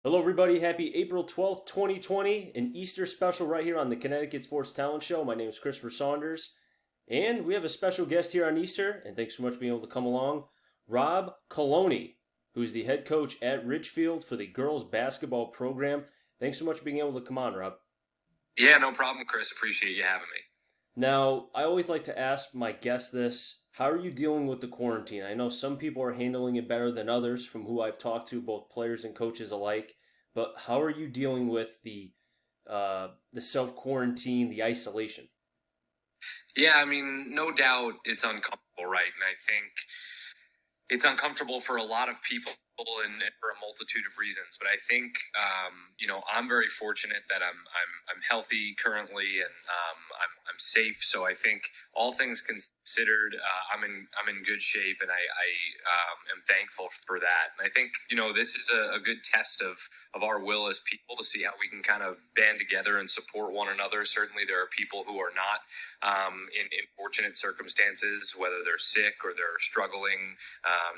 Hello, everybody. Happy April 12th, 2020, an Easter special right here on the Connecticut Sports Talent Show. My name is Christopher Saunders, and we have a special guest here on Easter, and thanks so much for being able to come along. Rob Coloney, who's the head coach at Ridgefield for the girls basketball program. Thanks so much for being able to come on, Rob. Yeah, no problem, Chris. Appreciate you having me. Now, I always like to ask my guests this. How are you dealing with the quarantine? I know some people are handling it better than others from who I've talked to, both players and coaches alike. But how are you dealing with the self quarantine, the isolation? Yeah, I mean, no doubt it's uncomfortable, right? And I think it's uncomfortable for a lot of people and for a multitude of reasons. But I think I'm very fortunate that I'm healthy currently and I'm safe. So I think all things considered, I'm in good shape, and I am thankful for that. And I think this is a good test of our will as people to see how we can kind of band together and support one another. Certainly, there are people who are not in fortunate circumstances, whether they're sick or they're struggling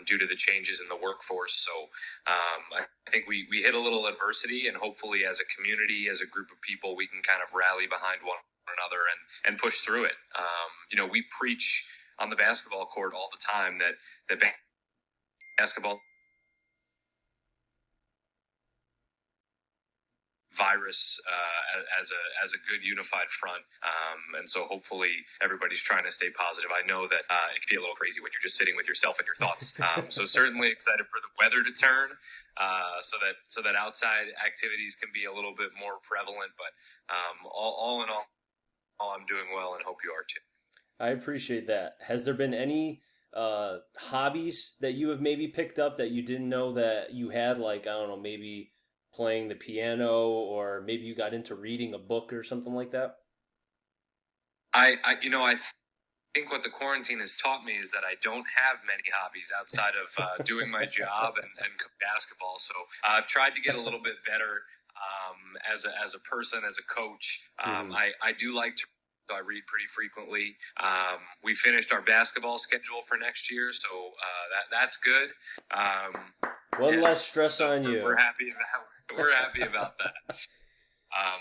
due to the changes in the workforce. So I think we hit a little adversity, and hopefully as a community, as a group of people, we can kind of rally behind one another and push through it. We preach on the basketball court all the time that basketball virus as a good unified front, and so hopefully everybody's trying to stay positive. I know that it can be a little crazy when you're just sitting with yourself and your thoughts. So certainly excited for the weather to turn, so that outside activities can be a little bit more prevalent. But all in all, I'm doing well, and hope you are too. I appreciate that. Has there been any hobbies that you have maybe picked up that you didn't know that you had? Like, I don't know, maybe playing the piano, or maybe you got into reading a book or something like that? I think what the quarantine has taught me is that I don't have many hobbies outside of doing my job and basketball. So I've tried to get a little bit better as a person, as a coach. Mm-hmm. I do like to. So I read pretty frequently. We finished our basketball schedule for next year, so that's good. One less Yes, stress so on we're you. happy about that.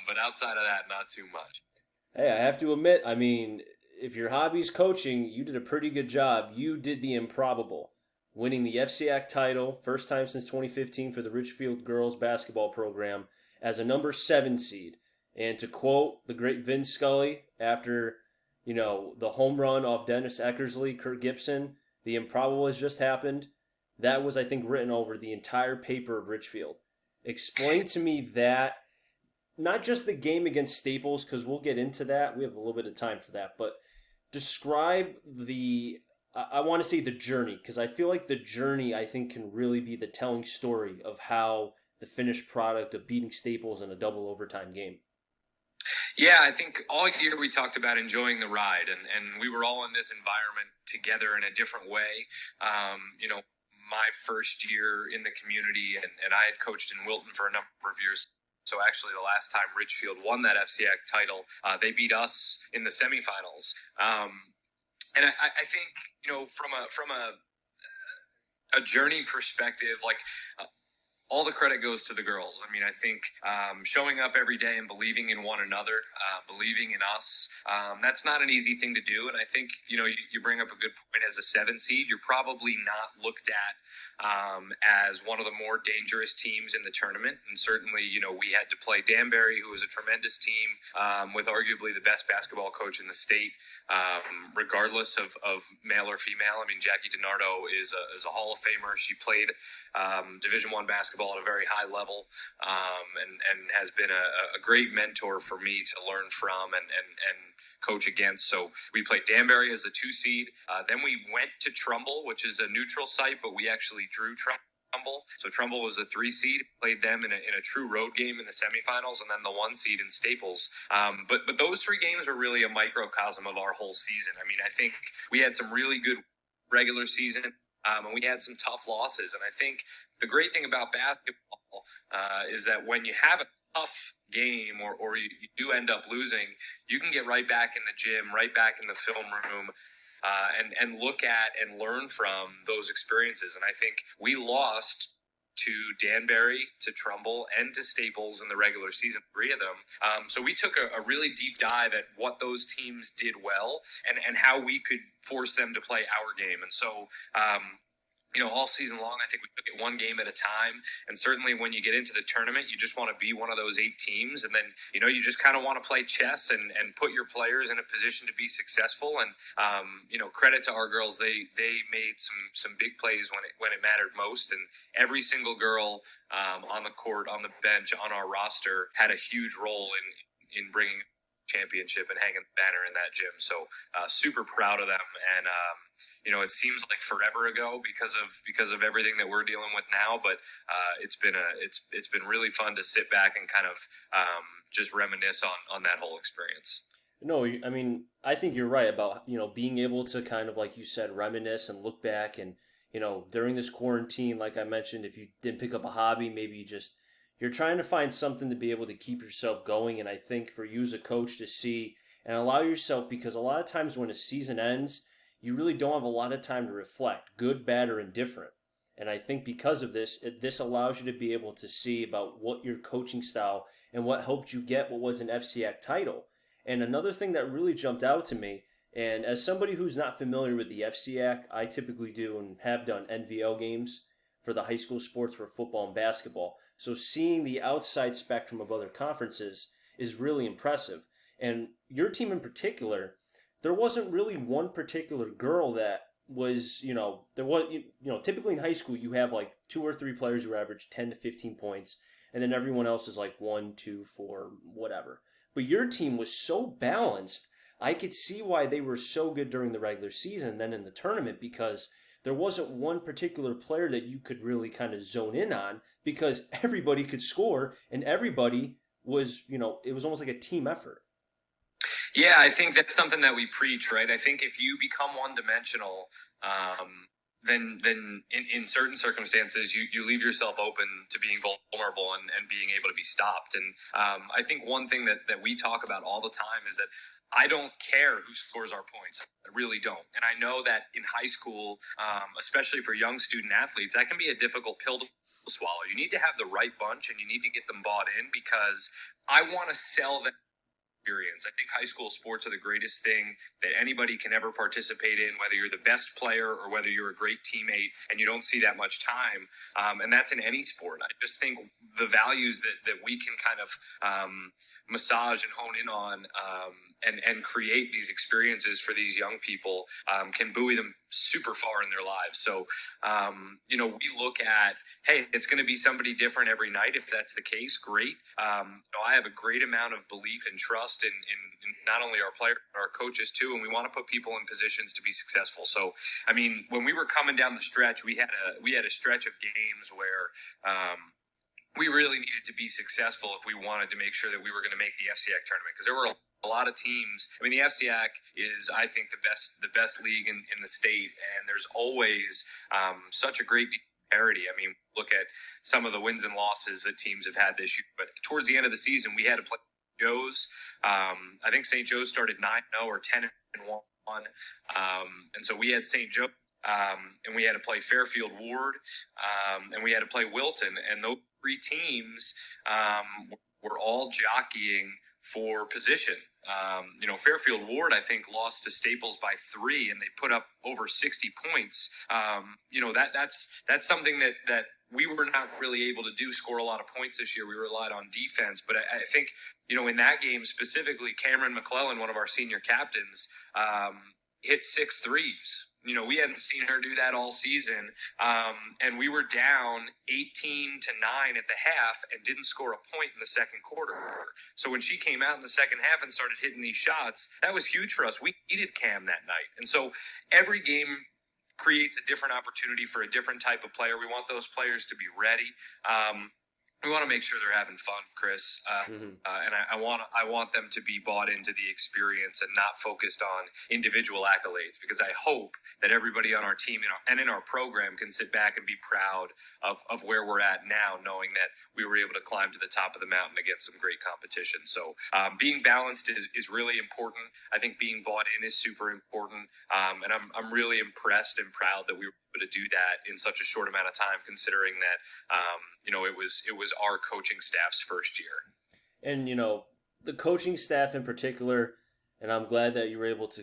But outside of that, not too much. Hey, I have to admit, I mean, if your hobby's coaching, you did a pretty good job. You did the improbable, winning the FCIAC title, first time since 2015 for the Ridgefield girls basketball program, as a number 7 seed. And to quote the great Vin Scully after, the home run off Dennis Eckersley, Kurt Gibson, the improbable has just happened. That was, I think, written over the entire paper of Ridgefield. Explain to me that, not just the game against Staples, because we'll get into that. We have a little bit of time for that, but describe I want to say the journey, because I feel like the journey, I think, can really be the telling story of how the finished product of beating Staples in a double overtime game. Yeah, I think all year we talked about enjoying the ride, and we were all in this environment together in a different way. My first year in the community, and I had coached in Wilton for a number of years. So actually, the last time Ridgefield won that FCIAC title, they beat us in the semifinals. And I think from a journey perspective, like all the credit goes to the girls. I mean, I think showing up every day and believing in one another, believing in us, that's not an easy thing to do. And I think, you bring up a good point. As a 7 seed, you're probably not looked at as one of the more dangerous teams in the tournament. And certainly, we had to play Danbury, who was a tremendous team with arguably the best basketball coach in the state, regardless of male or female. I mean, Jackie DiNardo is a Hall of Famer. She played Division I basketball at a very high level, and has been a great mentor for me to learn from and coach against. So we played Danbury as the 2 seed. Then we went to Trumbull, which is a neutral site, but we actually drew Trumbull. So Trumbull was the 3 seed, played them in a true road game in the semifinals, and then the 1 seed in Staples. But those 3 games were really a microcosm of our whole season. I mean, I think we had some really good regular season, and we had some tough losses. And I think the great thing about basketball is that when you have a tough game or you do end up losing, you can get right back in the gym, right back in the film room, and look at and learn from those experiences. And I think we lost to Danbury, to Trumbull, and to Staples in the regular season, 3 of them. So we took a really deep dive at what those teams did well and how we could force them to play our game. And so, all season long, I think we took it one game at a time. And certainly when you get into the tournament, you just want to be one of those 8 teams. And then, you just kind of want to play chess and put your players in a position to be successful. And, credit to our girls. They made some big plays when it mattered most. And every single girl on the court, on the bench, on our roster had a huge role in bringing championship and hanging the banner in that gym. So super proud of them. And, it seems like forever ago because of everything that we're dealing with now, but it's been really fun to sit back and kind of just reminisce on that whole experience. No, I mean, I think you're right about, being able to kind of, like you said, reminisce and look back. And, during this quarantine, like I mentioned, if you didn't pick up a hobby, maybe you're trying to find something to be able to keep yourself going. And I think for you as a coach to see and allow yourself, because a lot of times when a season ends, you really don't have a lot of time to reflect, good, bad, or indifferent. And I think because of this, this allows you to be able to see about what your coaching style and what helped you get what was an FCIAC title. And another thing that really jumped out to me, and as somebody who's not familiar with the FCIAC, I typically do and have done NVL games for the high school sports for football and basketball. So seeing the outside spectrum of other conferences is really impressive. And your team in particular, there wasn't really one particular girl that was, typically in high school you have like 2 or 3 players who average 10 to 15 points, and then everyone else is like 1, 2, 4, whatever. But your team was so balanced, I could see why they were so good during the regular season and then in the tournament, because there wasn't one particular player that you could really kind of zone in on, because everybody could score and everybody was, it was almost like a team effort. Yeah, I think that's something that we preach, right? I think if you become one-dimensional, then in certain circumstances, you leave yourself open to being vulnerable and being able to be stopped. And I think one thing that we talk about all the time is that I don't care who scores our points. I really don't. And I know that in high school, especially for young student athletes, that can be a difficult pill to swallow. You need to have the right bunch and you need to get them bought in, because I want to sell them experience. I think high school sports are the greatest thing that anybody can ever participate in, whether you're the best player or whether you're a great teammate and you don't see that much time. And that's in any sport. I just think the values that we can kind of massage and hone in on and create these experiences for these young people can buoy them super far in their lives. So, we look at, hey, it's going to be somebody different every night. If that's the case, great. I have a great amount of belief and trust in not only our players, but our coaches too. And we want to put people in positions to be successful. So, I mean, when we were coming down the stretch, we had a stretch of games where, we really needed to be successful if we wanted to make sure that we were going to make the FCIAC tournament, because there were a lot of teams. I mean, the FCIAC is, I think, the best league in the state, and there's always such a great parity. I mean, look at some of the wins and losses that teams have had this year. But towards the end of the season, we had to play Joe's. I think St. Joe's started 9-0 or 10-1, and so we had St. Joe. And we had to play Fairfield Ward, and we had to play Wilton, and those 3 teams were all jockeying for position. Fairfield Ward, I think, lost to Staples by 3, and they put up over 60 points. That's something that we were not really able to do, score a lot of points this year. We relied on defense. But I think, in that game specifically, Cameron McClellan, one of our senior captains, hit 6 threes. We hadn't seen her do that all season. And we were down 18-9 at the half and didn't score a point in the second quarter. So when she came out in the second half and started hitting these shots, that was huge for us. We needed Cam that night. And so every game creates a different opportunity for a different type of player. We want those players to be ready. We want to make sure they're having fun, Chris, and I want them to be bought into the experience and not focused on individual accolades, because I hope that everybody on our team and in our program can sit back and be proud of where we're at now, knowing that we were able to climb to the top of the mountain against some great competition. So being balanced is really important. I think being bought in is super important, and I'm really impressed and proud that we were to do that in such a short amount of time, considering that it was our coaching staff's first year. And the coaching staff in particular, and I'm glad that you were able to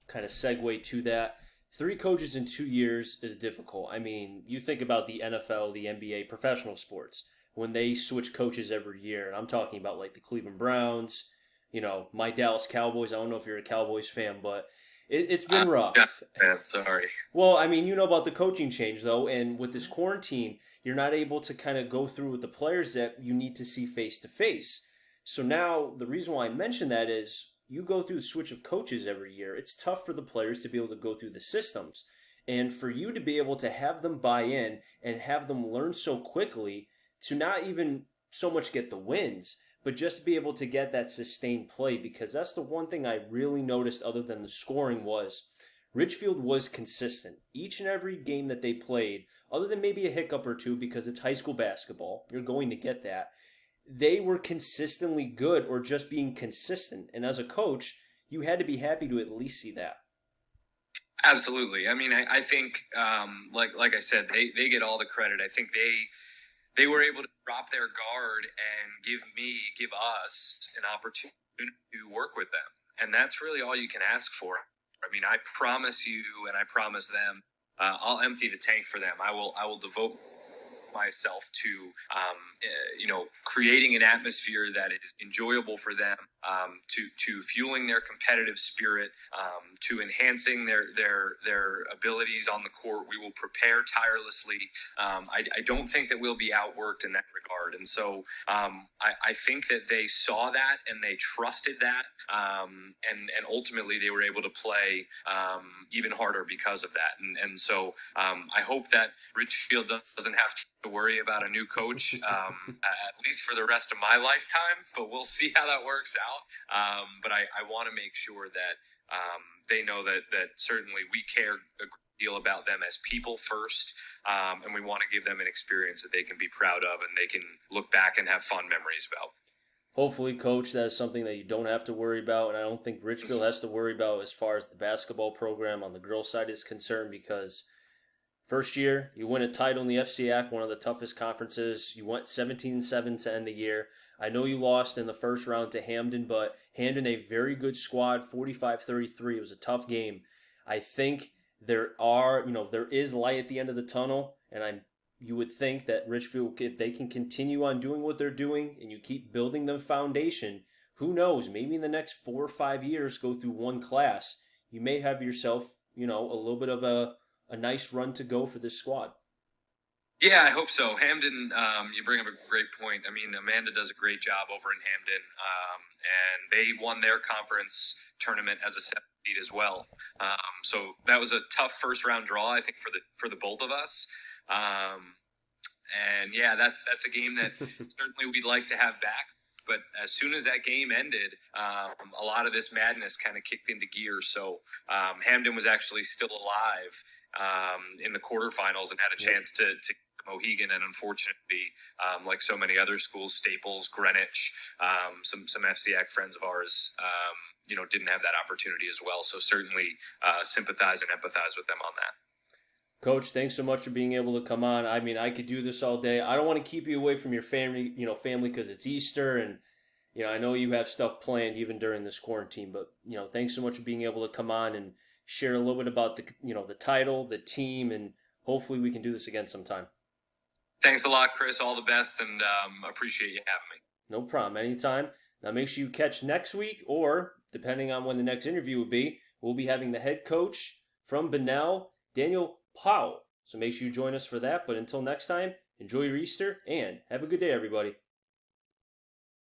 kind of segue to that. 3 coaches in 2 years is difficult. I mean, you think about the NFL, the NBA, professional sports, when they switch coaches every year, and I'm talking about like the Cleveland Browns, my Dallas Cowboys. I don't know if you're a Cowboys fan, but it's been rough. Yeah, sorry. Well, I mean, you know about the coaching change, though, and with this quarantine, you're not able to kind of go through with the players that you need to see face to face. So now, the reason why I mention that is you go through the switch of coaches every year. It's tough for the players to be able to go through the systems. And for you to be able to have them buy in and have them learn so quickly to not even so much get the wins, but just be able to get that sustained play, because that's the one thing I really noticed other than the scoring was Ridgefield was consistent. Each and every game that they played, other than maybe a hiccup or two because it's high school basketball, you're going to get that, they were consistently good or just being consistent. And as a coach, you had to be happy to at least see that. Absolutely. I mean, I think, like I said, they get all the credit. I think they were able to drop their guard and give us an opportunity to work with them. And that's really all you can ask for. I mean, I promise you and I promise them, I'll empty the tank for them. I will devote myself to creating an atmosphere that is enjoyable for them, to fueling their competitive spirit, to enhancing their abilities on the court. We will prepare tirelessly. I don't think that we'll be outworked in that regard, and so I think that they saw that and they trusted that, and ultimately they were able to play even harder because of that. And so I hope that Ridgefield doesn't have to worry about a new coach, at least for the rest of my lifetime, but we'll see how that works out. But I want to make sure that they know that certainly we care a great deal about them as people first, and we want to give them an experience that they can be proud of and they can look back and have fun memories about. Hopefully, Coach, that's something that you don't have to worry about, and I don't think Ridgefield has to worry about as far as the basketball program on the girls' side is concerned, because first year, you win a title in the FCIAC, one of the toughest conferences. You went 17-7 to end the year. I know you lost in the first round to Hamden, but Hamden, a very good squad, 45-33. It was a tough game. I think there is light at the end of the tunnel, and you would think that Ridgefield, if they can continue on doing what they're doing and you keep building the foundation, who knows, maybe in the next 4 or 5 years, go through one class, you may have yourself, a little bit of a nice run to go for this squad. Yeah, I hope so. Hamden, you bring up a great point. I mean, Amanda does a great job over in Hamden, and they won their conference tournament as a 7th seed as well. So that was a tough first round draw, I think, for the both of us. And yeah, that's a game that certainly we'd like to have back. But as soon as that game ended, a lot of this madness kind of kicked into gear. So Hamden was actually still alive in the quarterfinals and had a chance to Mohegan, and unfortunately, like so many other schools, Staples, Greenwich, some FCIAC friends of ours, didn't have that opportunity as well. So certainly sympathize and empathize with them on that. Coach, thanks so much for being able to come on. I mean, I could do this all day. I don't want to keep you away from your family because it's Easter, and I know you have stuff planned even during this quarantine. But thanks so much for being able to come on and share a little bit about the title, the team, and hopefully we can do this again sometime. Thanks a lot, Chris. All the best, and appreciate you having me. No problem. Anytime. Now make sure you catch next week, or depending on when the next interview will be, we'll be having the head coach from Bunnell, Daniel Powell. So make sure you join us for that. But until next time, enjoy your Easter and have a good day, everybody.